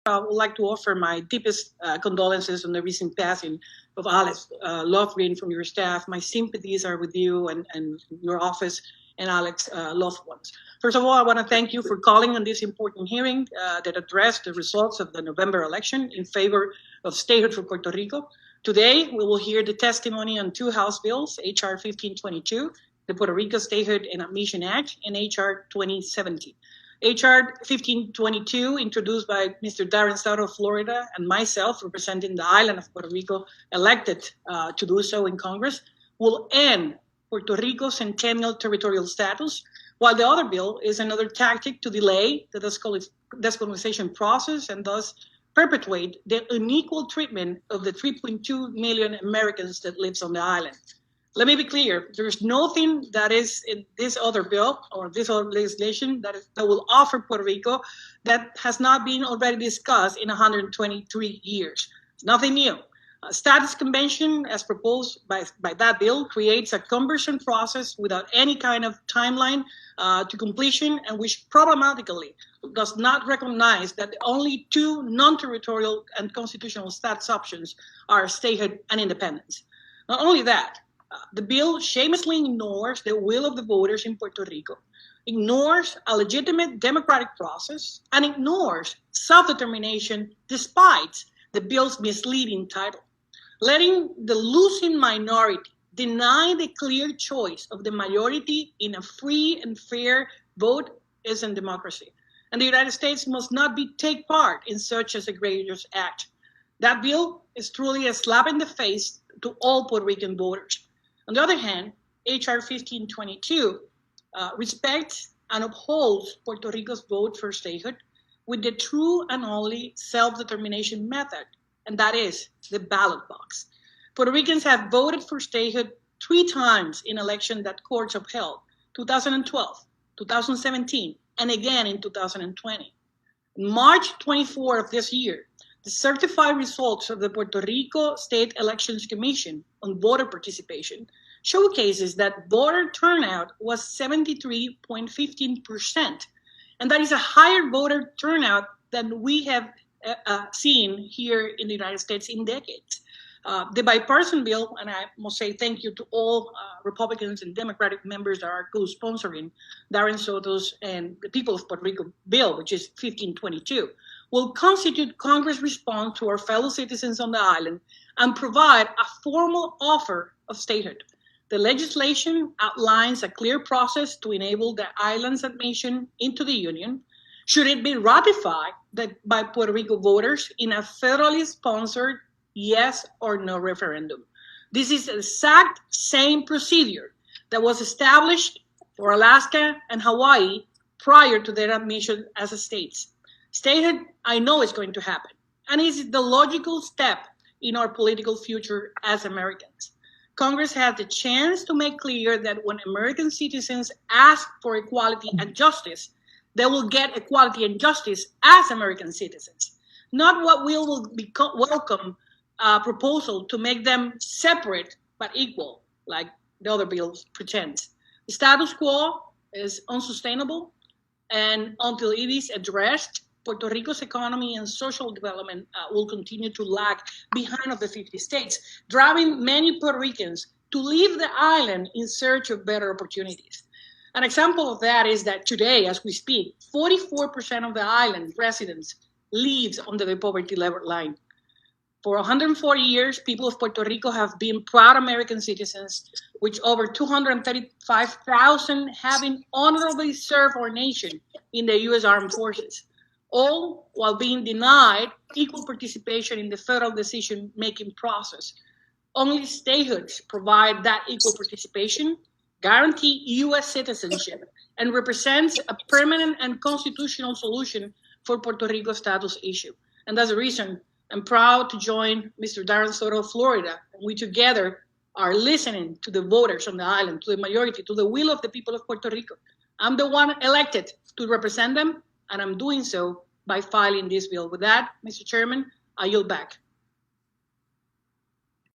I would like to offer my deepest condolences on the recent passing of Alex Lofgren from your staff. My sympathies are with you and your office and Alex loved ones. First of all, I want to thank you for calling on this important hearing that addressed the results of the November election in favor of statehood for Puerto Rico. Today, we will hear the testimony on two House bills, H.R. 1522, the Puerto Rico Statehood and Admission Act, and H.R. 2017. H.R. 1522, introduced by Mr. Darren Soto of Florida and myself, representing the island of Puerto Rico, elected to do so in Congress, will end Puerto Rico's centennial territorial status, while the other bill is another tactic to delay the decolonization process and thus perpetuate the unequal treatment of the 3.2 million Americans that lives on the island. Let me be clear, there's nothing that is in this other bill or this other legislation that will offer Puerto Rico that has not been already discussed in 123 years. It's nothing new. Status convention, as proposed by that bill, creates a cumbersome process without any kind of timeline to completion, and which problematically does not recognize that the only two non-territorial and constitutional status options are statehood and independence. Not only that, the bill shamelessly ignores the will of the voters in Puerto Rico, ignores a legitimate democratic process, and ignores self-determination despite the bill's misleading title. Letting the losing minority deny the clear choice of the majority in a free and fair vote isn't democracy. And the United States must not take part in such as a egregious act. That bill is truly a slap in the face to all Puerto Rican voters. On the other hand, H.R. 1522 respects and upholds Puerto Rico's vote for statehood with the true and only self-determination method, and that is the ballot box. Puerto Ricans have voted for statehood 3 times in elections that courts upheld, 2012, 2017, and again in 2020. On March 24 of this year, the certified results of the Puerto Rico State Elections Commission on voter participation showcases that voter turnout was 73.15%, and that is a higher voter turnout than we have seen here in the United States in decades. The bipartisan bill, and I must say thank you to all Republicans and Democratic members that are co-sponsoring Darren Soto's and the People of Puerto Rico bill, which is 1522, will constitute Congress' response to our fellow citizens on the island and provide a formal offer of statehood. The legislation outlines a clear process to enable the island's admission into the Union, should it be ratified by Puerto Rico voters in a federally sponsored yes or no referendum. This is the exact same procedure that was established for Alaska and Hawaii prior to their admission as states. Statehood, I know is going to happen, and is the logical step in our political future as Americans. Congress has the chance to make clear that when American citizens ask for equality and justice, they will get equality and justice as American citizens, not what will be welcome proposal to make them separate but equal, like the other bills pretend. The status quo is unsustainable, and until it is addressed, Puerto Rico's economy and social development will continue to lag behind of the 50 states, driving many Puerto Ricans to leave the island in search of better opportunities. An example of that is that today, as we speak, 44% of the island residents lives under the poverty level line. For 140 years, people of Puerto Rico have been proud American citizens, with over 235,000 having honorably served our nation in the U.S. Armed Forces, all while being denied equal participation in the federal decision-making process. Only statehoods provide that equal participation, guarantee U.S. citizenship, and represents a permanent and constitutional solution for Puerto Rico's status issue. And that's the reason I'm proud to join Mr. Darren Soto of Florida. We together are listening to the voters on the island, to the majority, to the will of the people of Puerto Rico. I'm the one elected to represent them, and I'm doing so by filing this bill. With that, Mr. Chairman, I yield back.